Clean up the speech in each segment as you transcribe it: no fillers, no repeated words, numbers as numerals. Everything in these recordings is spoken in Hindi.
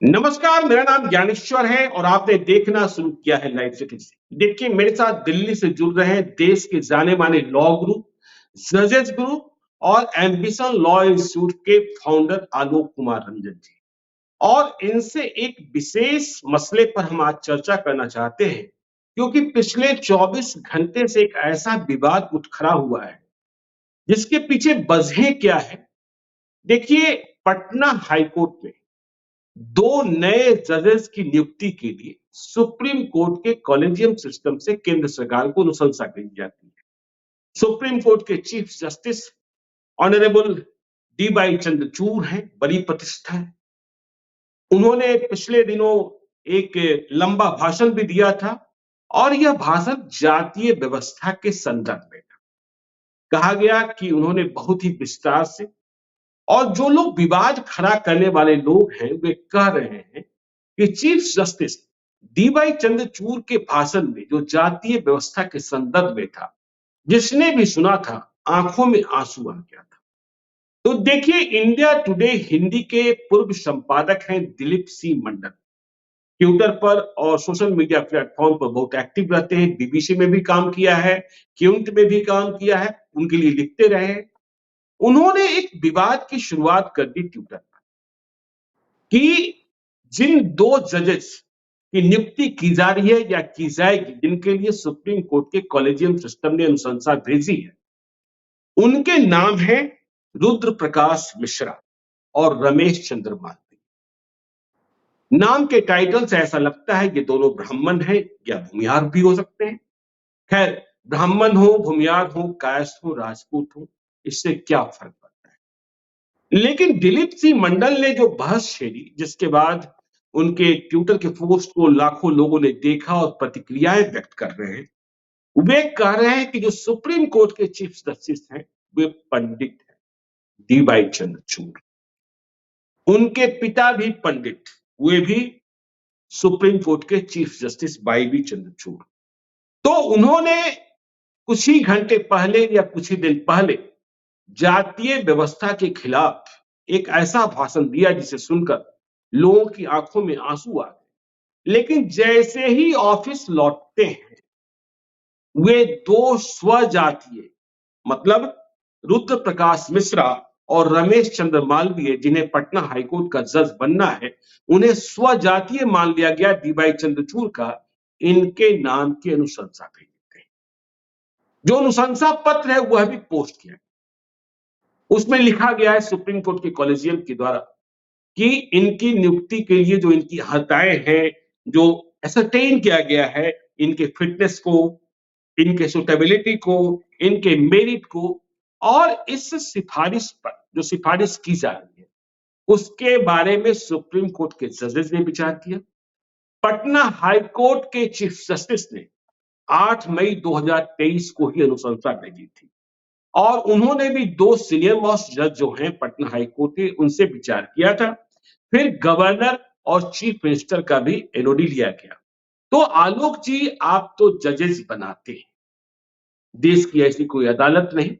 नमस्कार, मेरा नाम ज्ञानेश्वर है और आपने देखना शुरू किया है लाइव सिटी से। देखिए, मेरे साथ दिल्ली से जुड़ रहे हैं देश के जाने माने लॉ ग्रुप, जजेस ग्रुप और एम्बिशन लॉ इंस्टीट्यूट के फाउंडर आलोक कुमार रंजन जी। और इनसे एक विशेष मसले पर हम आज चर्चा करना चाहते हैं, क्योंकि पिछले 24 घंटे से एक ऐसा विवाद उठ खड़ा हुआ है जिसके पीछे वजह क्या है। देखिए, पटना हाईकोर्ट में दो नए जजेस की नियुक्ति के लिए सुप्रीम कोर्ट के कॉलेजियम सिस्टम से केंद्र सरकार को अनुशंसा भेजी जाती है। सुप्रीम कोर्ट के chief justice honourable D Y Chandrachud हैं, बड़ी प्रतिष्ठा है। उन्होंने पिछले दिनों एक लंबा भाषण भी दिया था और यह भाषण जातीय व्यवस्था के संदर्भ में था। कहा गया कि उन्होंने बहुत ही विस्तार से, और जो लोग विवाद खड़ा करने वाले लोग हैं वे कह रहे हैं कि चीफ जस्टिस डीवाई चंद्रचूड़ के भाषण में जो जातीय व्यवस्था के संदर्भ में था, जिसने भी सुना था आंखों में आंसू आ गया था। तो देखिए, इंडिया टुडे हिंदी के पूर्व संपादक हैं दिलीप सिंह मंडल। ट्विटर पर और सोशल मीडिया प्लेटफॉर्म पर बहुत एक्टिव रहते हैं। बीबीसी में भी काम किया है, क्यूंट में भी काम किया है, उनके लिए लिखते रहे हैं। उन्होंने एक विवाद की शुरुआत कर दी ट्विटर पर कि जिन दो जजेस की नियुक्ति की जा रही है या की जाएगी, जिनके लिए सुप्रीम कोर्ट के कॉलेजियम सिस्टम ने अनुशंसा भेजी है, उनके नाम है रुद्र प्रकाश मिश्रा और रमेश चंद्र मालवीय। नाम के टाइटल से ऐसा लगता है ये दोनों ब्राह्मण हैं या भूमिहार भी हो सकते हैं। खैर, ब्राह्मण हो, भूमिहार हो, कायस्थ हो, राजपूत हो, इससे क्या फर्क पड़ता है। लेकिन दिलीप सिंह मंडल ने जो बहस छेड़ी, जिसके बाद उनके ट्विटर के पोस्ट को लाखों लोगों ने देखा और प्रतिक्रियाएं व्यक्त कर रहे हैं, वे कह रहे हैं कि जो सुप्रीम कोर्ट के चीफ जस्टिस हैं वे पंडित हैं, डीवाई चंद्रचूड़। उनके पिता भी पंडित, वे भी सुप्रीम कोर्ट के chief justice Y B Chandrachud. तो उन्होंने कुछ ही घंटे पहले या कुछ ही दिन पहले जातीय व्यवस्था के खिलाफ एक ऐसा भाषण दिया जिसे सुनकर लोगों की आंखों में आंसू आ गए। लेकिन जैसे ही ऑफिस लौटते हैं, वे दो स्वजातीय, मतलब रुद्र प्रकाश मिश्रा और रमेश चंद्र मालवीय, जिन्हें पटना हाईकोर्ट का जज बनना है, उन्हें स्वजातीय मान लिया गया डीवाई चंद्रचूड़ का, इनके नाम की अनुशंसा भेज देते हैं। जो अनुशंसा पत्र है वह भी पोस्ट किया, उसमें लिखा गया है सुप्रीम कोर्ट के कॉलेजियम के द्वारा कि इनकी नियुक्ति के लिए जो इनकी हताएं हैं, जो एसरटेन किया गया है, इनके फिटनेस को, इनके सुटेबिलिटी को, इनके मेरिट को, और इस सिफारिश पर जो सिफारिश की जा रही है उसके बारे में सुप्रीम कोर्ट के जजेस ने विचार किया। पटना हाई कोर्ट के चीफ जस्टिस ने 8 मई 2023 को ही अनुशंसा भेजी थी और उन्होंने भी दो सीनियर मोस्ट जज जो हैं पटना हाई कोर्ट के, उनसे विचार किया था। फिर गवर्नर और चीफ मिनिस्टर का भी एनओडी लिया गया। तो आलोक जी, आप तो जजेस बनाते हैं, देश की ऐसी कोई अदालत नहीं,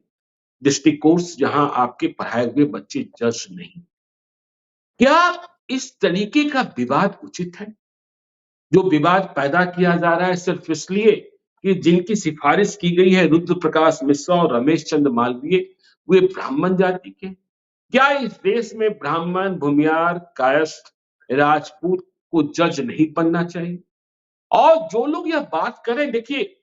डिस्ट्रिक्ट कोर्ट्स, जहां आपके पढ़ाए हुए बच्चे जज नहीं। क्या इस तरीके का विवाद उचित है? जो विवाद पैदा किया जा रहा है सिर्फ इसलिए कि जिनकी सिफारिश की गई है रुद्र प्रकाश मिश्रा और रमेश चंद्र मालवीय, वे ब्राह्मण जाति के। क्या इस देश में ब्राह्मण, भूमिहार, कायस्थ, राजपूत को जज नहीं बनना चाहिए? और जो लोग यह बात करें, देखिए,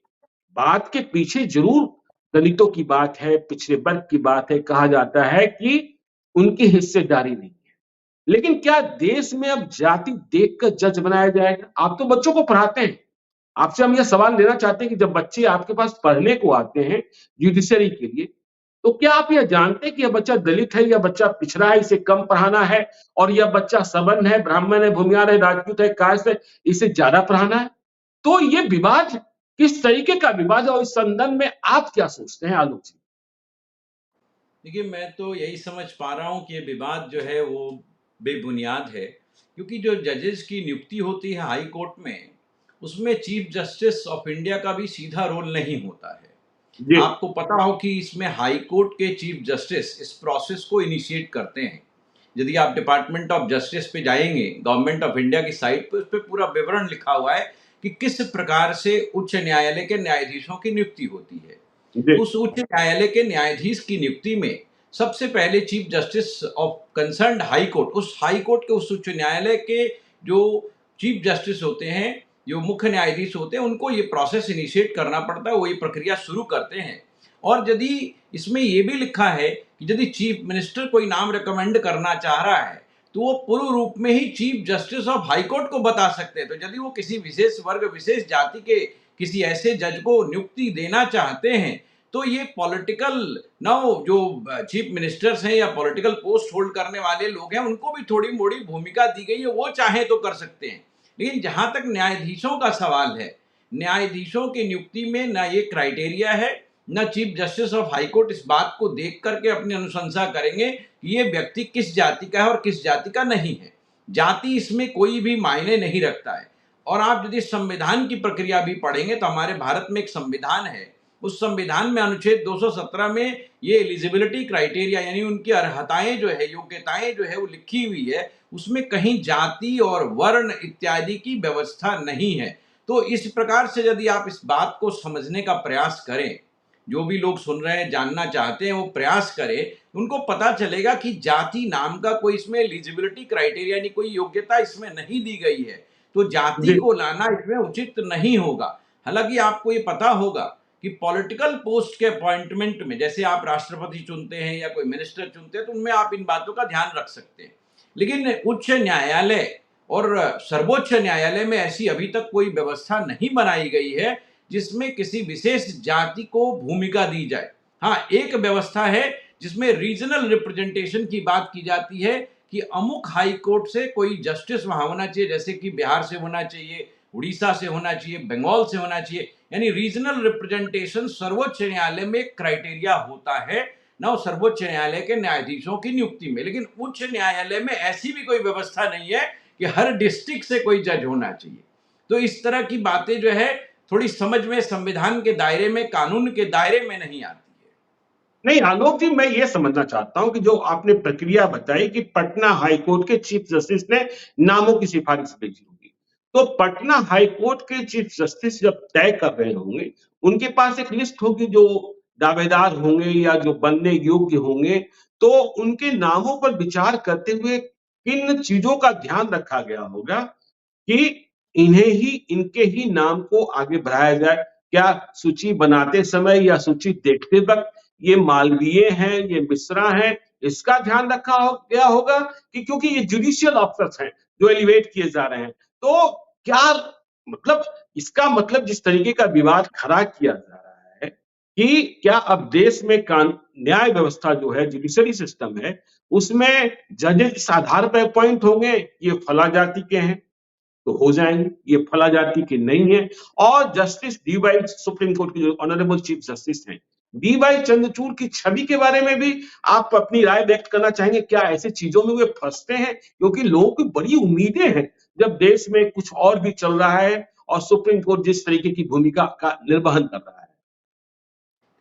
बात के पीछे जरूर दलितों की बात है, पिछड़े वर्ग की बात है, कहा जाता है कि उनकी हिस्सेदारी नहीं है। लेकिन क्या देश में अब जाति देखकर जज बनाया जाएगा? आप तो बच्चों को पढ़ाते हैं, आपसे हम यह सवाल लेना चाहते हैं कि जब बच्चे आपके पास पढ़ने को आते हैं जुडिशरी के लिए, तो क्या आप यह जानते हैं कि यह बच्चा दलित है, यह बच्चा पिछड़ा है, इसे कम पढ़ाना है, और यह बच्चा सवर्ण है, ब्राह्मण है, भूमिहार है, राजपूत है, कायस्थ है, इसे ज्यादा पढ़ाना है? तो ये विवाद किस तरीके का विवाद है और इस संदर्भ में आप क्या सोचते हैं आलोक जी? देखिए, मैं तो यही समझ पा रहा हूँ कि ये विवाद जो है वो बेबुनियाद है, क्योंकि जो जजेस की नियुक्ति होती है हाई कोर्ट में, उसमें चीफ जस्टिस ऑफ इंडिया का भी सीधा रोल नहीं होता है। जी। आपको पता हो कि इसमें हाई कोर्ट के चीफ जस्टिस इस प्रोसेस को इनिशिएट करते हैं। यदि आप डिपार्टमेंट ऑफ जस्टिस पे जाएंगे, गवर्नमेंट ऑफ इंडिया की साइट पे, उस पर पूरा विवरण लिखा हुआ है कि किस प्रकार से उच्च न्यायालय के न्यायाधीशों की नियुक्ति होती है। जी। तो उस उच्च न्यायालय के न्यायाधीश की नियुक्ति में सबसे पहले chief justice of concerned high court, उस हाई कोर्ट के, उस उच्च न्यायालय के जो चीफ जस्टिस होते हैं, जो मुख्य न्यायाधीश होते हैं, उनको ये प्रोसेस इनिशिएट करना पड़ता है, वो ये प्रक्रिया शुरू करते हैं। और यदि इसमें ये भी लिखा है कि यदि चीफ मिनिस्टर कोई नाम रिकमेंड करना चाह रहा है तो वो पूर्ण रूप में ही chief justice of high court को बता सकते हैं। तो यदि वो किसी विशेष वर्ग, विशेष जाति के किसी ऐसे जज को नियुक्ति देना चाहते हैं तो ये पॉलिटिकल नाउ जो चीफ मिनिस्टर्स हैं या पॉलिटिकल पोस्ट होल्ड करने वाले लोग हैं, उनको भी थोड़ी मोड़ी भूमिका दी गई है, वो चाहे तो कर सकते हैं। लेकिन जहां तक न्यायाधीशों का सवाल है, न्यायाधीशों की नियुक्ति में ना ये क्राइटेरिया है, ना chief justice of high court इस बात को देख करके अपनी अनुशंसा करेंगे कि ये व्यक्ति किस जाति का है और किस जाति का नहीं है। जाति इसमें कोई भी मायने नहीं रखता है। और आप यदि संविधान की प्रक्रिया भी पढ़ेंगे तो हमारे भारत में एक संविधान है, उस संविधान में अनुच्छेद 217 में ये एलिजिबिलिटी क्राइटेरिया यानी उनकी अर्हताएं जो है, योग्यताएं जो है वो लिखी हुई है, उसमें कहीं जाति और वर्ण इत्यादि की व्यवस्था नहीं है। तो इस प्रकार से यदि आप इस बात को समझने का प्रयास करें, जो भी लोग सुन रहे हैं, जानना चाहते हैं, वो प्रयास करें, उनको पता चलेगा कि जाति नाम का कोई इसमें एलिजिबिलिटी क्राइटेरिया यानी कोई योग्यता इसमें नहीं दी गई है। तो जाति जी। को लाना इसमें उचित नहीं होगा। हालांकि आपको ये पता होगा कि पॉलिटिकल पोस्ट के अपॉइंटमेंट में, जैसे आप राष्ट्रपति चुनते हैं या कोई मिनिस्टर चुनते हैं, तो उनमें आप इन बातों का ध्यान रख सकते हैं। लेकिन उच्च न्यायालय और सर्वोच्च न्यायालय में ऐसी अभी तक कोई व्यवस्था नहीं बनाई गई है जिसमें किसी विशेष जाति को भूमिका दी जाए। हाँ, एक व्यवस्था है जिसमें रीजनल रिप्रेजेंटेशन की बात की जाती है कि अमुक हाई कोर्ट से कोई जस्टिस वहां होना चाहिए, जैसे कि बिहार से होना चाहिए, उड़ीसा से होना चाहिए, बंगाल से होना चाहिए। यानी रीजनल रिप्रेजेंटेशन सर्वोच्च न्यायालय में क्राइटेरिया होता है ना, सर्वोच्च न्यायालय के न्यायाधीशों की नियुक्ति में। लेकिन उच्च न्यायालय में ऐसी भी कोई व्यवस्था नहीं है कि हर डिस्ट्रिक्ट से कोई जज होना चाहिए। तो इस तरह की बातें जो है थोड़ी समझ में संविधान के दायरे में, कानून के दायरे में नहीं आती है। नहीं आलोक जी, मैं ये समझना चाहता हूं कि जो आपने प्रक्रिया बताई कि पटना हाई कोर्ट के चीफ जस्टिस ने नामों की सिफारिश भेजी होगी, तो पटना हाई कोर्ट के चीफ जस्टिस जब तय कर रहे होंगे, उनके पास एक लिस्ट होगी जो दावेदार होंगे या जो बनने योग्य होंगे, तो उनके नामों पर विचार करते हुए किन चीजों का ध्यान रखा गया होगा कि इनके ही नाम को आगे बढ़ाया जाए। क्या सूची बनाते समय या सूची देखते वक्त ये मालवीय हैं, ये मिश्रा हैं, इसका ध्यान रखा गया होगा कि क्योंकि ये जुडिशियल ऑफिसर्स हैं जो एलिवेट किए जा रहे हैं, तो क्या मतलब इसका मतलब जिस तरीके का विवाद खड़ा किया जा रहा है कि क्या अब देश में न्याय व्यवस्था जो है, जुडिशरी सिस्टम है, उसमें जजेस इस आधार पर अपॉइंट होंगे ये फला जाति के हैं तो हो जाएंगे, ये फला जाति के नहीं है। और जस्टिस डी.वाई. सुप्रीम कोर्ट के जो ऑनरेबल चीफ जस्टिस हैं, डी.वाई. चंद्रचूड़ की छवि के बारे में भी आप अपनी राय व्यक्त करना चाहेंगे? क्या ऐसी चीजों में वे फंसते हैं? क्योंकि लोगों की बड़ी उम्मीदें हैं जब देश में कुछ और भी चल रहा है और सुप्रीम कोर्ट जिस तरीके की भूमिका का निर्वहन कर रहा है।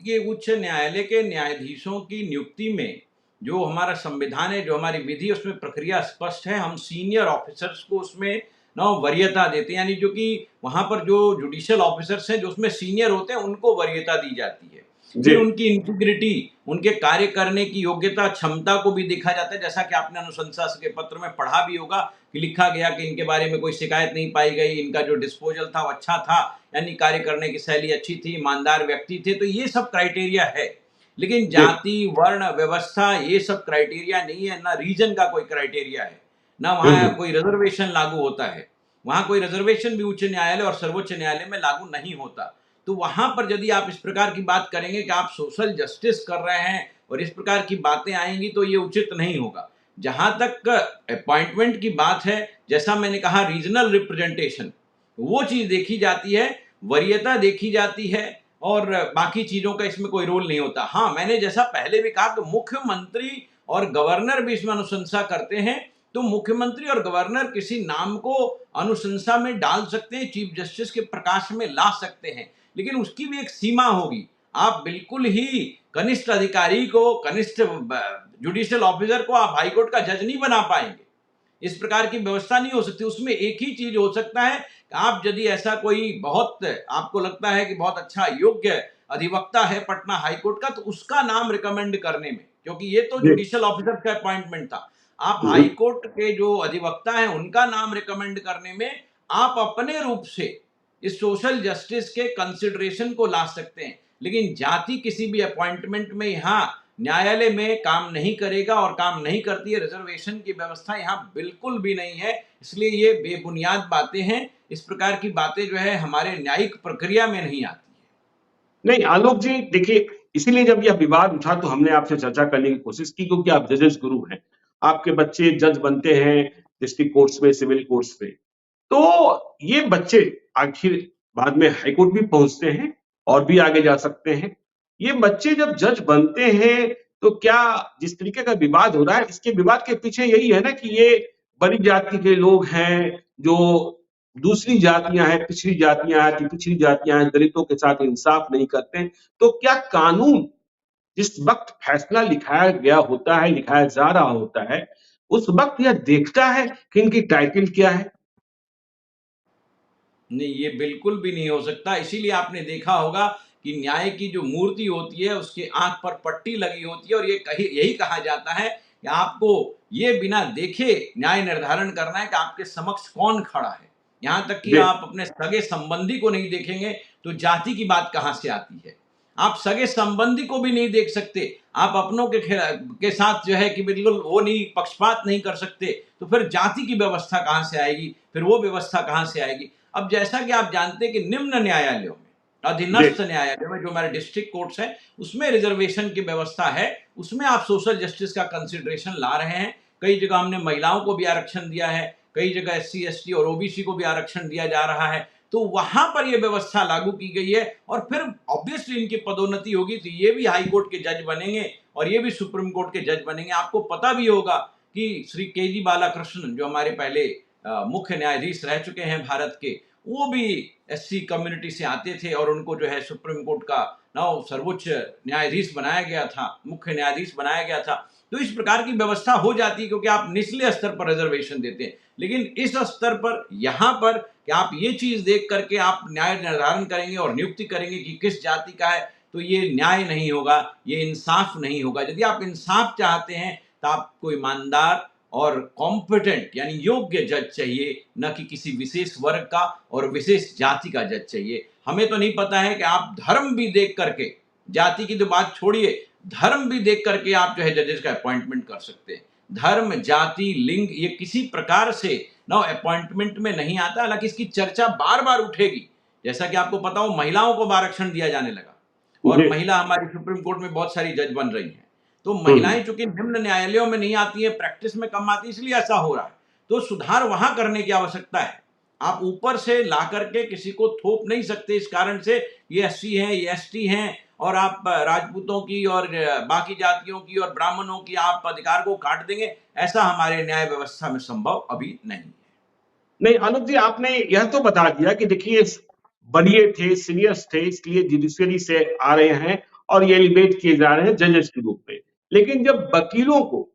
ये उच्च न्यायालय के न्यायाधीशों की नियुक्ति में जो हमारा संविधान है, जो हमारी विधि है, उसमें प्रक्रिया स्पष्ट है। हम सीनियर ऑफिसर्स को उसमें ना वरीयता देते हैं, यानी जो कि वहां पर जो जुडिशियल ऑफिसर्स हैं जो उसमें सीनियर होते हैं उनको वरीयता दी जाती है। जी। फिर उनकी इंटीग्रिटी, उनके कार्य करने की योग्यता, क्षमता को भी देखा जाता है। जैसा कि आपने अनुशंसा के पत्र में पढ़ा भी होगा कि लिखा गया कि इनके बारे में कोई शिकायत नहीं पाई गई, इनका जो डिस्पोजल था वो अच्छा था, यानी कार्य करने की शैली अच्छी थी, ईमानदार व्यक्ति थे। तो ये सब क्राइटेरिया है। लेकिन जी। जाति, वर्ण, व्यवस्था ये सब क्राइटेरिया नहीं है, ना रीजन का कोई क्राइटेरिया है, ना वहाँ कोई रिजर्वेशन लागू होता है। वहाँ कोई रिजर्वेशन भी उच्च न्यायालय और सर्वोच्च न्यायालय में लागू नहीं होता। तो वहां पर यदि आप इस प्रकार की बात करेंगे कि आप सोशल जस्टिस कर रहे हैं और इस प्रकार की बातें आएंगी तो ये उचित नहीं होगा। जहां तक अपॉइंटमेंट की बात है, जैसा मैंने कहा रीजनल रिप्रेजेंटेशन, वो चीज देखी जाती है, वरीयता देखी जाती है और बाकी चीजों का इसमें कोई रोल नहीं होता। हाँ, मैंने जैसा पहले भी कहा कि मुख्यमंत्री और गवर्नर भी इसमें अनुशंसा करते हैं, तो मुख्यमंत्री और गवर्नर किसी नाम को अनुशंसा में डाल सकते हैं, चीफ जस्टिस के प्रकाश में ला सकते हैं, लेकिन उसकी भी एक सीमा होगी। आप बिल्कुल ही कनिष्ठ अधिकारी को, कनिष्ठ जुडिशियल ऑफिसर को आप हाईकोर्ट का जज नहीं बना पाएंगे। इस प्रकार की व्यवस्था नहीं हो सकती। उसमें एक ही चीज हो सकता है कि आप यदि ऐसा कोई बहुत आपको लगता है कि बहुत अच्छा योग्य अधिवक्ता है पटना हाईकोर्ट का, तो उसका नाम रिकमेंड करने में, क्योंकि ये तो जी। जुडिशियल ऑफिसर का अपॉइंटमेंट था, आप हम्म। हाईकोर्ट के जो अधिवक्ता हैं उनका नाम रिकमेंड करने में आप अपने रूप से इस सोशल जस्टिस के कंसिडरेशन को ला सकते हैं। लेकिन जाति किसी भी अपॉइंटमेंट में यहाँ न्यायालय में काम नहीं करेगा और काम नहीं करती है। रिजर्वेशन की व्यवस्था यहाँ बिल्कुल भी नहीं है, इसलिए ये बेबुनियाद बातें हैं। इस प्रकार की बातें जो है हमारे न्यायिक प्रक्रिया में नहीं आती है। नहीं आलोक जी, देखिए, इसीलिए जब यह विवाद उठा तो हमने आपसे चर्चा करने की कोशिश की, क्योंकि आप जजेस गुरु हैं, आपके बच्चे जज बनते हैं डिस्ट्रिक्ट कोर्ट्स में, सिविल कोर्ट्स में। तो ये बच्चे आखिर बाद में हाईकोर्ट भी पहुंचते हैं और भी आगे जा सकते हैं। ये बच्चे जब जज बनते हैं तो क्या जिस तरीके का विवाद हो रहा है, इसके विवाद के पीछे यही है ना कि ये बड़ी जाति के लोग हैं, जो दूसरी जातियां हैं, पिछड़ी जातियां हैं, पिछड़ी जातियां हैं, दलितों के साथ इंसाफ नहीं करते हैं। तो क्या कानून जिस वक्त फैसला लिखाया गया होता है, लिखाया जा रहा होता है, उस वक्त यह देखता है कि इनकी टाइटल क्या है? नहीं, ये बिल्कुल भी नहीं हो सकता। इसीलिए आपने देखा होगा कि न्याय की जो मूर्ति होती है उसके आंख पर पट्टी लगी होती है, और यही कहा जाता है कि आपको ये बिना देखे न्याय निर्धारण करना है कि आपके समक्ष कौन खड़ा है। यहाँ तक कि जी। आप अपने सगे संबंधी को नहीं देखेंगे तो जाति की बात कहाँ से आती है। आप सगे संबंधी को भी नहीं देख सकते, आप अपनों के साथ जो है कि बिल्कुल वो नहीं, पक्षपात नहीं कर सकते, तो फिर जाति की व्यवस्था कहाँ से आएगी, फिर वो व्यवस्था कहाँ से आएगी। अब जैसा कि आप जानते हैं कि निम्न न्यायालयों में, जी। अधीनस्थ न्यायालयों में, जो हमारे डिस्ट्रिक्ट कोर्ट्स हैं, उसमें रिजर्वेशन की व्यवस्था है, उसमें आप सोशल जस्टिस का कंसिडरेशन ला रहे हैं। कई जगह हमने महिलाओं को भी आरक्षण दिया है, कई जगह SC ST और OBC को भी आरक्षण दिया जा रहा है, तो वहां पर यह व्यवस्था लागू की गई है। और फिर ऑब्वियसली इनकी पदोन्नति होगी तो ये भी हाई कोर्ट के जज बनेंगे और ये भी सुप्रीम कोर्ट के जज बनेंगे। आपको पता भी होगा कि श्री KG बालाकृष्णन, जो हमारे पहले मुख्य न्यायाधीश रह चुके हैं भारत के, वो भी SC कम्युनिटी से आते थे और उनको जो है सुप्रीम कोर्ट का सर्वोच्च न्यायाधीश बनाया गया था, मुख्य न्यायाधीश बनाया गया था। तो इस प्रकार की व्यवस्था हो जाती है क्योंकि आप निचले स्तर पर रिजर्वेशन देते हैं। लेकिन इस स्तर पर, यहाँ पर, कि आप ये चीज देख करके आप न्याय निर्धारण करेंगे और नियुक्ति करेंगे कि किस जाति का है, तो ये न्याय नहीं होगा, ये इंसाफ नहीं होगा। यदि आप इंसाफ चाहते हैं तो आपको ईमानदार और कॉम्पिटेंट यानी योग्य जज चाहिए, न कि किसी विशेष वर्ग का और विशेष जाति का जज चाहिए। हमें तो नहीं पता है कि आप धर्म भी देख करके, जाति की तो बात छोड़िए, धर्म भी देख करके आप जो है जजेस का अपॉइंटमेंट कर सकते हैं। धर्म, जाति, लिंग ये किसी प्रकार से अपॉइंटमेंट में नहीं आता। हालांकि इसकी चर्चा बार बार उठेगी। जैसा कि आपको पता हो, महिलाओं को आरक्षण दिया जाने लगा और जी। महिला हमारी सुप्रीम कोर्ट में बहुत सारी जज बन रही हैं। तो हम्म। महिलाएं चूंकि निम्न न्यायालयों में नहीं आती है, प्रैक्टिस में कम आती है, इसलिए ऐसा हो रहा है। तो सुधार वहां करने की आवश्यकता है। आप ऊपर से ला करके किसी को थोप नहीं सकते इस कारण से ये SC हैं, ये ST हैं, और आप राजपूतों की और बाकी जातियों की और ब्राह्मणों की आप अधिकार को काट देंगे। ऐसा हमारे न्याय व्यवस्था में संभव अभी नहीं है। नहीं आलोक जी, आपने यह तो बता दिया कि देखिए बड़े थे, सीनियर्स थे, इसलिए जुडिशियरी से आ रहे हैं और ये एलिवेट किए जा रहे हैं जजेस के रूप में। लेकिन जब वकीलों को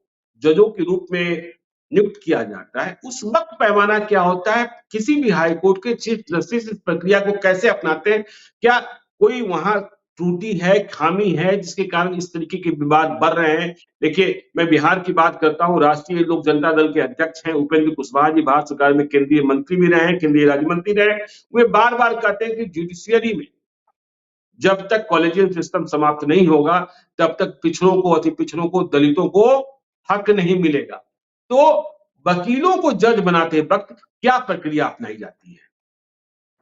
जजों के रूप में नियुक्त किया जाता है, उस वक्त पैमाना क्या होता है? किसी भी हाई कोर्ट के चीफ जस्टिस इस प्रक्रिया को कैसे अपनाते हैं? क्या कोई वहां त्रुटि है, खामी है, जिसके कारण इस तरीके के विवाद बढ़ रहे हैं? देखिए, मैं बिहार की बात करता हूं, राष्ट्रीय लोक जनता दल के अध्यक्ष हैं उपेंद्र कुशवाहा जी, भारत सरकार में केंद्रीय मंत्री भी रहे हैं, केंद्रीय राज्य मंत्री रहे। वे बार बार कहते हैं कि जुडिशियरी में जब तक कॉलेजियम सिस्टम समाप्त नहीं होगा, तब तक पिछड़ों को, अति पिछड़ों को, दलितों को हक नहीं मिलेगा। तो वकीलों को जज बनाते वक्त क्या प्रक्रिया अपनाई जाती है?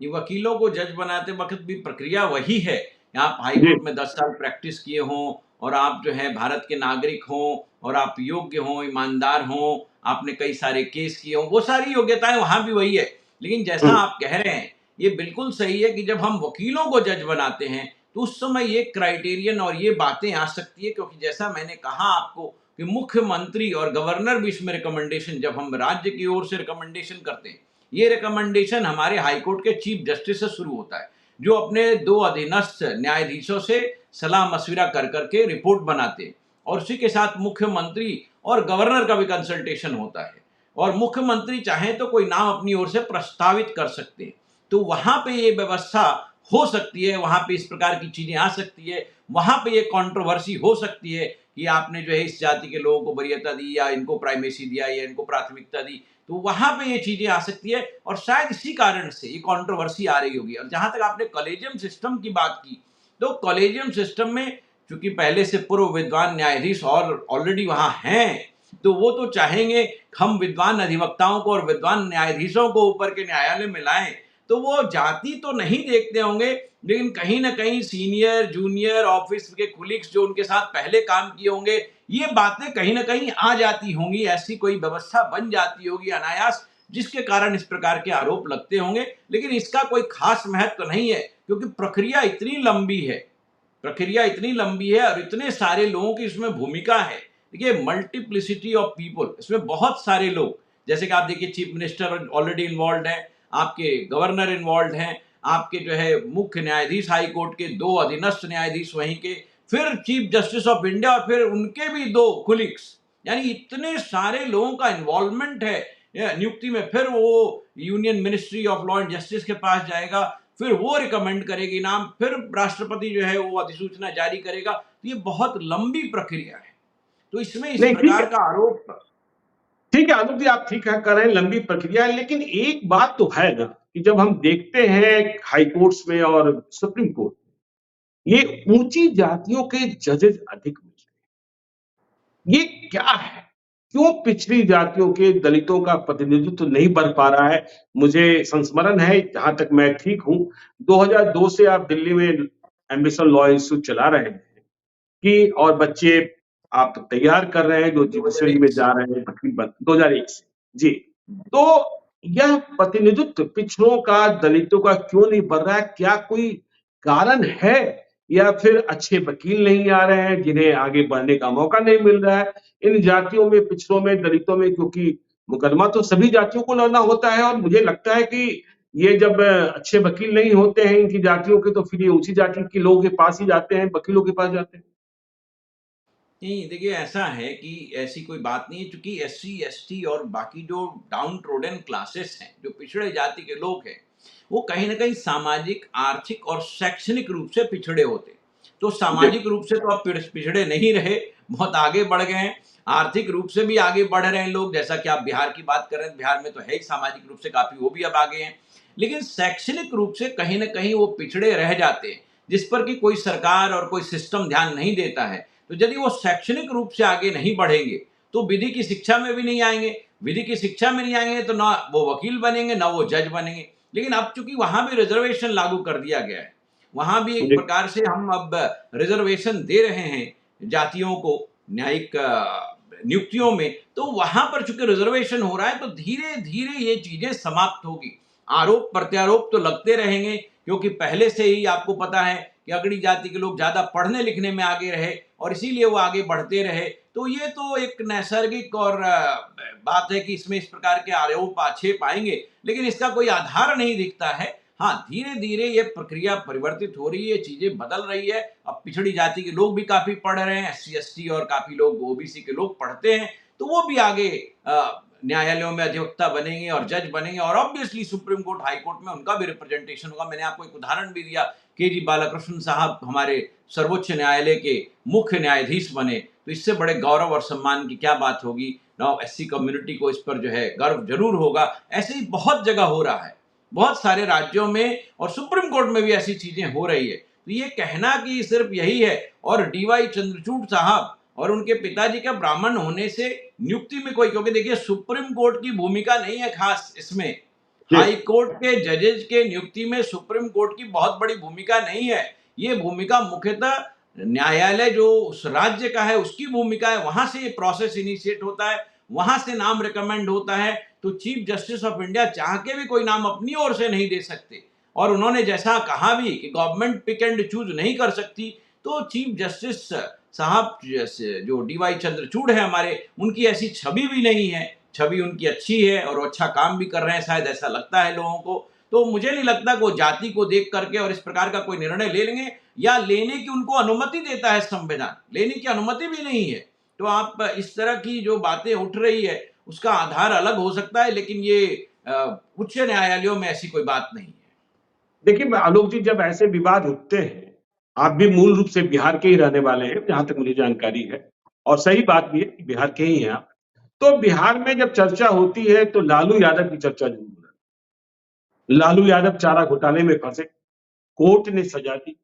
ये वकीलों को जज बनाते वक्त भी प्रक्रिया वही है। आप हाई जी। कोर्ट में 10 साल प्रैक्टिस किए हों और आप जो है भारत के नागरिक हों और आप योग्य हों, ईमानदार हों, आपने कई सारे केस किए हों, वो सारी योग्यताएं वहां भी वही है। लेकिन जैसा हम्म। आप कह रहे हैं, ये बिल्कुल सही है कि जब हम वकीलों को जज बनाते हैं तो उस समय ये क्राइटेरियन और ये बातें आ सकती है, क्योंकि जैसा मैंने कहा आपको कि मुख्यमंत्री और गवर्नर भी इसमें रिकमेंडेशन, जब हम राज्य की ओर से रिकमेंडेशन करते हैं, ये रिकमेंडेशन हमारे हाईकोर्ट के चीफ जस्टिस से शुरू होता है, जो अपने 2 अधीनस्थ न्यायाधीशों से सलाह मशविरा कर करके रिपोर्ट बनाते हैं, और उसी के साथ मुख्यमंत्री और गवर्नर का भी कंसल्टेशन होता है, और मुख्यमंत्री चाहें तो कोई नाम अपनी ओर से प्रस्तावित कर सकते हैं। तो वहां पे ये व्यवस्था हो सकती है, वहां पे इस प्रकार की चीजें आ सकती है, वहां पे ये कंट्रोवर्सी हो सकती है कि आपने जो है इस जाति के लोगों को वरीयता दी या इनको प्राइमेसी दिया या इनको प्राथमिकता दी, तो वहां पे ये चीजें आ सकती है, और शायद इसी कारण से ये कंट्रोवर्सी आ रही होगी। और जहां तक आपने कॉलेजियम सिस्टम की बात की, तो कॉलेजियम सिस्टम में चूंकि पहले से पूर्व विद्वान न्यायाधीश और ऑलरेडी वहां हैं, तो वो तो चाहेंगे हम विद्वान अधिवक्ताओं को और विद्वान न्यायाधीशों को ऊपर के न्यायालय में लाएं, तो वो जाति तो नहीं देखते होंगे, लेकिन कहीं ना कहीं सीनियर जूनियर ऑफिस के कुलीग्स जो उनके साथ पहले काम किए होंगे, ये बातें कहीं ना कहीं आ जाती होंगी, ऐसी कोई व्यवस्था बन जाती होगी अनायास, जिसके कारण इस प्रकार के आरोप लगते होंगे। लेकिन इसका कोई खास महत्व तो नहीं है, क्योंकि प्रक्रिया इतनी लंबी है, प्रक्रिया इतनी लंबी है और इतने सारे लोगों की इसमें भूमिका है। देखिए, मल्टीप्लिसिटी ऑफ पीपल, इसमें बहुत सारे लोग, जैसे कि आप देखिए चीफ मिनिस्टर ऑलरेडी इन्वॉल्व है, आपके गवर्नर इन्वॉल्व हैं, आपके जो है मुख्य न्यायाधीश हाई कोर्ट के, दो अधीनस्थ न्यायाधीश वहीं के, फिर चीफ जस्टिस ऑफ इंडिया और फिर उनके भी दो कुलिक्स, यानी इतने सारे लोगों का इन्वॉल्वमेंट है नियुक्ति में। फिर वो union ministry of law and justice के पास जाएगा, फिर वो रिकमेंड करेगी नाम, फिर राष्ट्रपति जो है वो अधिसूचना जारी करेगा। तो ये बहुत लंबी प्रक्रिया है, तो इसमें इस नहीं, ठीक प्रकार है, का आरोप। ठीक है आलोक जी, आप ठीक है कर रहे हैं, लंबी प्रक्रिया है, लेकिन एक बात तो है ना कि जब हम देखते हैं हाई कोर्ट्स में और सुप्रीम कोर्ट, ये ऊंची जातियों के जजेस अधिक मिलते हैं। ये क्या है? क्यों पिछड़ी जातियों के, दलितों का प्रतिनिधित्व तो नहीं बन पा रहा है? मुझे संस्मरण है, जहां तक मैं ठीक हूं, 2002 से आप दिल्ली में एम्बिशन लॉ इंस्टीट्यूट चला रहे हैं कि, और बच्चे आप तैयार कर रहे हैं जो जुडिशरी में 2001 जा से। रहे हैं वकील बन, 2001 से जी। तो यह प्रतिनिधित्व पिछड़ों का, दलितों का क्यों नहीं बढ़ रहा है? क्या कोई कारण है, या फिर अच्छे वकील नहीं आ रहे हैं जिन्हें आगे बढ़ने का मौका नहीं मिल रहा है इन जातियों में, पिछड़ों में, दलितों में? क्योंकि मुकदमा तो सभी जातियों को लड़ना होता है, और मुझे लगता है कि ये जब अच्छे वकील नहीं होते हैं इनकी जातियों के, तो फिर ये ऊंची जाति के लोगों के पास ही जाते हैं, वकीलों के पास जाते हैं। नहीं, देखिए ऐसा है कि ऐसी कोई बात नहीं है, क्योंकि एससी एसटी और बाकी जो डाउन ट्रोडन क्लासेस हैं, जो पिछड़े जाति के लोग हैं, वो कहीं ना कहीं सामाजिक, आर्थिक और शैक्षणिक रूप से पिछड़े होते। तो सामाजिक रूप से तो अब पिछड़े नहीं रहे, बहुत आगे बढ़ गए हैं। आर्थिक रूप से भी आगे बढ़ रहे हैं लोग, जैसा कि आप बिहार की बात कर रहे हैं, बिहार में तो है ही सामाजिक रूप से काफी, वो भी अब आगे हैं। लेकिन शैक्षणिक रूप से कहीं ना कहीं वो पिछड़े रह जाते हैं, जिस पर कि कोई सरकार और कोई सिस्टम ध्यान नहीं देता है। तो यदि वो शैक्षणिक रूप से आगे नहीं बढ़ेंगे, तो विधि की शिक्षा में भी नहीं आएंगे, विधि की शिक्षा में नहीं आएंगे तो ना वो वकील बनेंगे ना वो जज बनेंगे। लेकिन अब चूंकि वहां भी रिजर्वेशन लागू कर दिया गया है, वहां भी एक जी। प्रकार से हम अब रिजर्वेशन दे रहे हैं जातियों को न्यायिक नियुक्तियों में, तो वहां पर चूंकि रिजर्वेशन हो रहा है, तो धीरे धीरे ये चीजें समाप्त होगी। आरोप प्रत्यारोप तो लगते रहेंगे, क्योंकि पहले से ही आपको पता है कि अगड़ी जाति के लोग ज्यादा पढ़ने लिखने में आगे रहे और इसीलिए वो आगे बढ़ते रहे। तो ये तो एक नैसर्गिक और बात है कि इसमें इस प्रकार के आरोप आक्षेप आएंगे, लेकिन इसका कोई आधार नहीं दिखता है। हाँ, धीरे धीरे ये प्रक्रिया परिवर्तित हो रही है, चीजें बदल रही है। अब पिछड़ी जाति के लोग भी काफी पढ़ रहे हैं, एससी एसटी और काफी लोग ओबीसी के लोग पढ़ते हैं, तो वो भी आगे न्यायालयों में अधिवक्ता बनेंगे और जज बनेंगे, और obviously supreme court, high court में उनका भी रिप्रेजेंटेशन होगा। मैंने आपको एक उदाहरण भी दिया, के जी बालाकृष्णन साहब हमारे सर्वोच्च न्यायालय के मुख्य न्यायाधीश बने, तो इससे बड़े गौरव और सम्मान की क्या बात होगी। नाउ एससी कम्युनिटी को इस पर जो है गर्व जरूर होगा। ऐसे ही बहुत जगह हो रहा है, बहुत सारे राज्यों में, और सुप्रीम कोर्ट में भी ऐसी चीजें हो रही है। तो ये कहना कि सिर्फ यही है, और डीवाई चंद्रचूड़ साहब और उनके पिताजी का ब्राह्मण होने से नियुक्ति में कोई, क्योंकि देखिए सुप्रीम कोर्ट की भूमिका नहीं है खास इसमें, जी। हाई कोर्ट के जजेज के नियुक्ति में सुप्रीम कोर्ट की बहुत बड़ी भूमिका नहीं है। ये भूमिका मुख्यतः न्यायालय जो उस राज्य का है उसकी भूमिका है, वहां से ये प्रोसेस इनिशिएट होता है, वहां से नाम रिकमेंड होता है। तो चीफ जस्टिस ऑफ इंडिया चाह के भी कोई नाम अपनी ओर से नहीं दे सकते, और उन्होंने जैसा कहा भी कि गवर्नमेंट पिक एंड चूज नहीं कर सकती, तो चीफ जस्टिस साहब जो डीवाई चंद्रचूड़ है हमारे, उनकी ऐसी छवि भी नहीं है। छवि उनकी अच्छी है और वो अच्छा काम भी कर रहे हैं, शायद ऐसा लगता है लोगों को। तो मुझे नहीं लगता कि वो जाति को देख करके और इस प्रकार का कोई निर्णय ले लेंगे, या लेने की उनको अनुमति देता है संविधान, लेने की अनुमति भी नहीं है। तो आप इस तरह की जो बातें उठ रही है उसका आधार अलग हो सकता है, लेकिन ये उच्च न्यायालयों में ऐसी कोई बात नहीं है। देखिए आलोक जी, जब ऐसे विवाद उठते हैं, आप भी मूल रूप से बिहार के ही रहने वाले हैं जहां तक मुझे जानकारी है, और सही बात भी है कि बिहार के ही हैं आप। तो बिहार में जब चर्चा होती है तो लालू यादव की चर्चा जरूर है। लालू यादव चारा घोटाले में फंसे, कोर्ट ने सजा दी।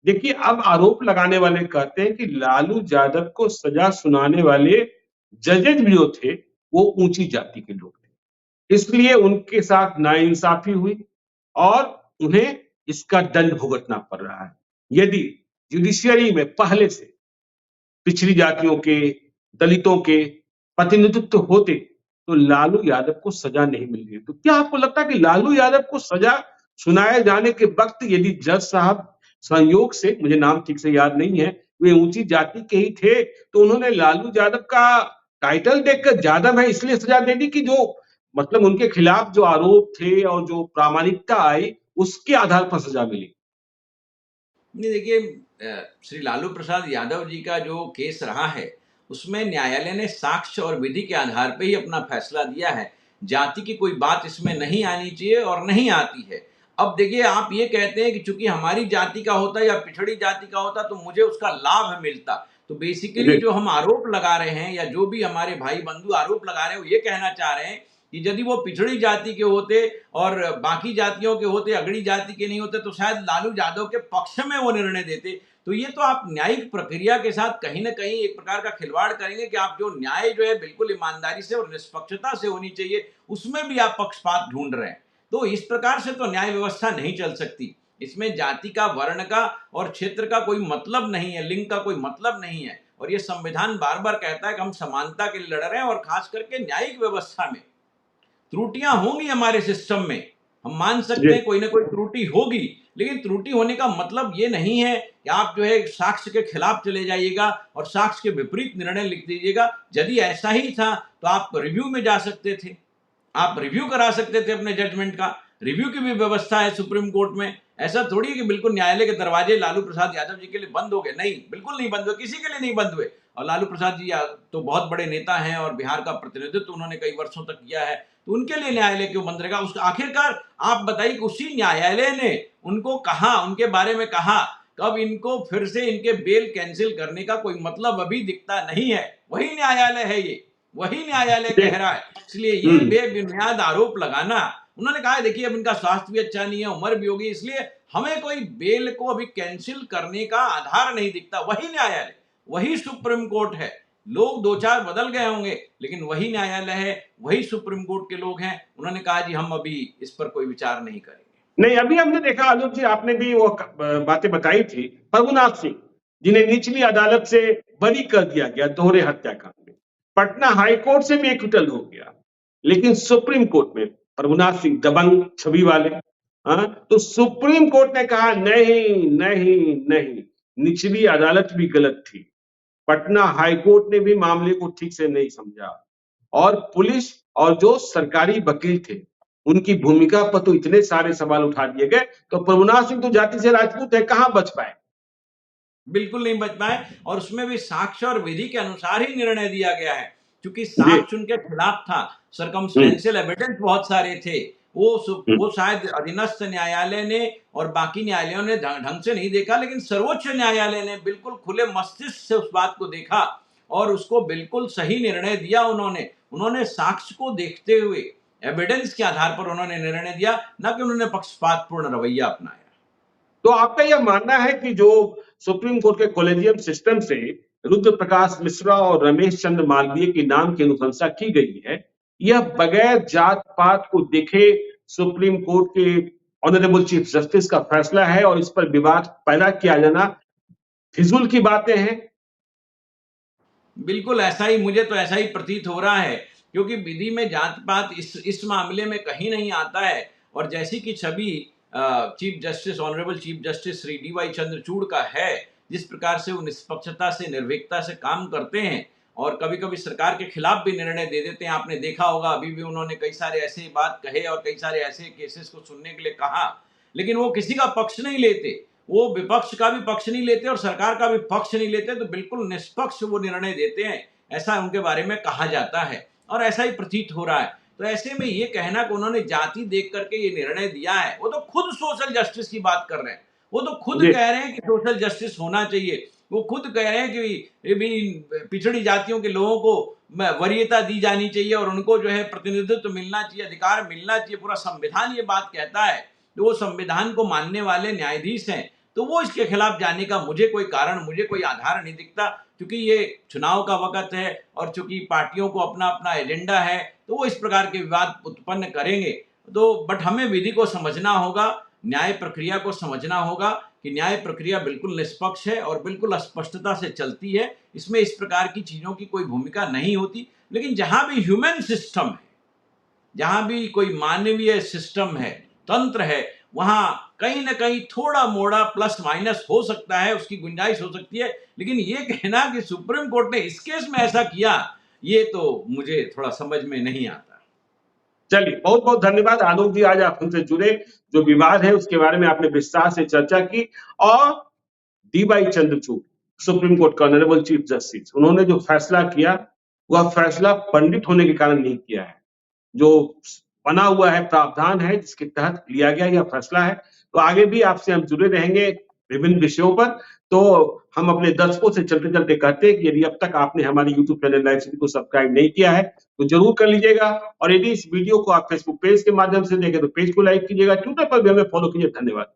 देखिए अब आरोप लगाने वाले कहते हैं कि लालू यादव को सजा सुनाने वाले जजेज भी जो थे वो ऊंची जाति के लोग थे, इसलिए उनके साथ नाइंसाफी हुई और उन्हें इसका दंड भुगतना पड़ रहा है। यदि जुडिशियरी में पहले से पिछड़ी जातियों के, दलितों के प्रतिनिधित्व होते तो लालू यादव को सजा नहीं मिल रही। तो क्या आपको लगता है कि लालू यादव को सजा सुनाए जाने के वक्त यदि जज साहब संयोग से, मुझे नाम ठीक से याद नहीं है, वे ऊंची जाति के ही थे, तो उन्होंने लालू यादव का टाइटल देखकर यादव है इसलिए सजा दे दी कि जो मतलब उनके खिलाफ जो आरोप थे और जो प्रामाणिकता आई उसके आधार पर सजा मिली? नहीं, देखिए श्री लालू प्रसाद यादव जी का जो केस रहा है उसमें न्यायालय ने साक्ष्य और विधि के आधार पर ही अपना फैसला दिया है। जाति की कोई बात इसमें नहीं आनी चाहिए और नहीं आती है। अब देखिए, आप ये कहते हैं कि चूंकि हमारी जाति का होता या पिछड़ी जाति का होता तो मुझे उसका लाभ मिलता। तो बेसिकली जी, जो हम आरोप लगा रहे हैं, या जो भी हमारे भाई बंधु आरोप लगा रहे हैं, वो ये कहना चाह रहे हैं कि यदि वो पिछड़ी जाति के होते और बाकी जातियों के होते, अगड़ी जाति के नहीं होते, तो शायद लालू यादव के पक्ष में वो निर्णय देते। तो ये तो आप न्यायिक प्रक्रिया के साथ कहीं ना कहीं एक प्रकार का खिलवाड़ करेंगे कि आप जो न्याय जो है बिल्कुल ईमानदारी से और निष्पक्षता से होनी चाहिए, उसमें भी आप पक्षपात ढूंढ रहे हैं। तो इस प्रकार से तो न्याय व्यवस्था नहीं चल सकती। इसमें जाति का, वर्ण का और क्षेत्र का कोई मतलब नहीं है, लिंग का कोई मतलब नहीं है। और ये संविधान बार बार कहता है कि हम समानता के लिए लड़ रहे हैं, और खास करके न्यायिक व्यवस्था में त्रुटियां होंगी हमारे सिस्टम में। हम मान सकते जी, हैं कोई ना कोई त्रुटि होगी, लेकिन त्रुटि होने का मतलब ये नहीं है कि आप जो है साक्ष्य के खिलाफ चले जाइएगा और साक्ष्य के विपरीत निर्णय लिख दीजिएगा। यदि ऐसा ही था तो आप रिव्यू में जा सकते थे, आप रिव्यू करा सकते थे अपने जजमेंट का। रिव्यू की भी व्यवस्था है सुप्रीम कोर्ट में। ऐसा थोड़ी है कि बिल्कुल न्यायालय के दरवाजे लालू प्रसाद यादव जी के लिए बंद हो गए। नहीं, बिल्कुल नहीं बंद हुए, किसी के लिए नहीं बंद हुए। और लालू प्रसाद जी तो बहुत बड़े नेता हैं और बिहार का प्रतिनिधित्व उन्होंने कई वर्षों तक किया है, तो उनके लिए न्यायालय क्यों बंद रहेगा? उसका आखिरकार आप बताइए कि उसी न्यायालय ने उनको कहा, उनके बारे में कहा, कब इनको फिर से इनके बेल कैंसिल करने का कोई मतलब अभी दिखता नहीं है। वही न्यायालय है ये, वही न्यायालय जी, कह रहा है। इसलिए ये हम्म, बेबुनियाद आरोप लगाना, उन्होंने कहा है देखिए अब इनका स्वास्थ्य भी अच्छा नहीं है, उम्र भी होगी, इसलिए हमें कोई बेल को अभी कैंसिल करने का आधार नहीं दिखता। वही न्यायालय, वही सुप्रीम कोर्ट है। लोग दो चार बदल गए होंगे, लेकिन वही न्यायालय है, वही सुप्रीम कोर्ट के लोग हैं। उन्होंने कहा जी हम अभी इस पर कोई विचार नहीं करेंगे। नहीं अभी हमने देखा आलोक जी, आपने भी वो बातें बताई थी, प्रभुनाथ सिंह जिन्हें निचली अदालत से बरी कर दिया गया दोहरे हत्याकांड में, पटना हाई कोर्ट से भी एक्विटल हो गया, लेकिन सुप्रीम कोर्ट में प्रभुनाथ सिंह दबंग छवि वाले, हाँ, तो सुप्रीम कोर्ट ने कहा नहीं नहीं नहीं, निचली अदालत भी गलत थी। पटना हाई कोर्ट ने भी मामले को ठीक से नहीं समझा, और पुलिस और जो सरकारी वकील थे उनकी भूमिका पर तो इतने सारे सवाल उठा दिए गए, तो प्रभुनाथ सिंह तो जाति से राजपूत है, कहां बच पाए? बिल्कुल नहीं बच पाए, और उसमें भी साक्ष्य और विधि के अनुसार ही निर्णय दिया गया है। क्योंकि जी, साक्ष्य उनके खिलाफ था, हम्म, सर्कमस्टेंशियल एविडेंस बहुत सारे थे। हम्म, वो शायद अधीनस्थ न्यायालय ने और बाकी न्यायालयों ने ढंग से नहीं देखा, लेकिन सर्वोच्च न्यायालय ने बिल्कुल खुले मस्तिष्क से उस बात को देखा और उसको बिल्कुल सही निर्णय दिया। उन्होंने उन्होंने साक्ष्य को देखते हुए, एविडेंस के आधार पर उन्होंने निर्णय दिया, न कि उन्होंने पक्षपातपूर्ण रवैया अपनाया। तो आपका यह मानना है कि जो सुप्रीम कोर्ट के कॉलेजियम सिस्टम से रुद्र प्रकाश मिश्रा और रमेश चंद्र मालवीय के नाम की अनुशंसा की गई है, यह बगैर जात पात को देखे सुप्रीम कोर्ट के ऑनरेबल चीफ जस्टिस का फैसला है और इस पर विवाद पैदा किया जाना फिजूल की बातें हैं? बिल्कुल ऐसा ही, मुझे तो ऐसा ही प्रतीत हो रहा है, क्योंकि विधि में जात पात इस मामले में कहीं नहीं आता है। और जैसी कि छवि chief justice, honourable chief justice Shri D Y Chandrachud का है, जिस प्रकार से वो निष्पक्षता से, निर्भीकता से काम करते हैं, और कभी-कभी सरकार के खिलाफ भी निर्णय दे देते हैं। आपने देखा होगा अभी भी उन्होंने कई सारे ऐसे बात कहे और कई सारे ऐसे केसेस को सुनने के लिए कहा, लेकिन वो किसी का पक्ष नहीं लेते। वो विपक्ष का भी पक्ष नहीं लेते और सरकार का भी पक्ष नहीं लेते, तो बिल्कुल निष्पक्ष वो निर्णय देते हैं, ऐसा उनके बारे में कहा जाता है और ऐसा ही प्रतीत हो रहा है। तो ऐसे में ये कहना कि उन्होंने जाति देख करके ये निर्णय दिया है, वो तो खुद सोशल जस्टिस की बात कर रहे हैं। वो तो खुद जी कह रहे हैं कि सोशल जस्टिस होना चाहिए। वो खुद कह रहे हैं कि ये भी पिछड़ी जातियों के लोगों को वरीयता दी जानी चाहिए और उनको जो है प्रतिनिधित्व मिलना चाहिए, अधिकार मिलना चाहिए। पूरा संविधान ये बात कहता है। तो वो संविधान को मानने वाले न्यायाधीश हैं, तो वो इसके खिलाफ जाने का मुझे कोई कारण, मुझे कोई आधार नहीं दिखता, क्योंकि ये चुनाव का वक्त है और चूंकि पार्टियों को अपना अपना एजेंडा है, तो वो इस प्रकार के विवाद उत्पन्न करेंगे। तो बट हमें विधि को समझना होगा, न्याय प्रक्रिया को समझना होगा कि न्याय प्रक्रिया बिल्कुल निष्पक्ष है और बिल्कुल स्पष्टता से चलती है। इसमें इस प्रकार की चीजों की कोई भूमिका नहीं होती। लेकिन जहां भी ह्यूमन सिस्टम है, जहां भी कोई मानवीय सिस्टम है, तंत्र है, वहां कहीं ना कहीं थोड़ा मोड़ा प्लस माइनस हो सकता है, उसकी गुंजाइश हो सकती है। लेकिन ये कहना कि सुप्रीम कोर्ट ने इस केस में ऐसा किया, ये तो मुझे थोड़ा समझ में नहीं आता। चलिए, बहुत बहुत धन्यवाद आलोक जी, आज आप हमसे जुड़े। जो विवाद है उसके बारे में आपने विस्तार से चर्चा की और डी.वाई. चंद्रचूड़, सुप्रीम कोर्ट का ऑनरेबल चीफ जस्टिस, उन्होंने जो फैसला किया वह फैसला पंडित होने के कारण नहीं किया है। जो बना हुआ है प्रावधान है जिसके तहत लिया गया यह फैसला है। तो आगे भी आपसे हम जुड़े रहेंगे विभिन्न विषयों पर। तो हम अपने दर्शकों से चलते चलते कहते हैं कि यदि अब तक आपने हमारे यूट्यूब चैनल लाइव सिटी को सब्सक्राइब नहीं किया है तो जरूर कर लीजिएगा, और यदि इस वीडियो को आप फेसबुक पेज के माध्यम से देखें तो पेज को लाइक कीजिएगा, ट्विटर पर भी हमें फॉलो कीजिए। धन्यवाद।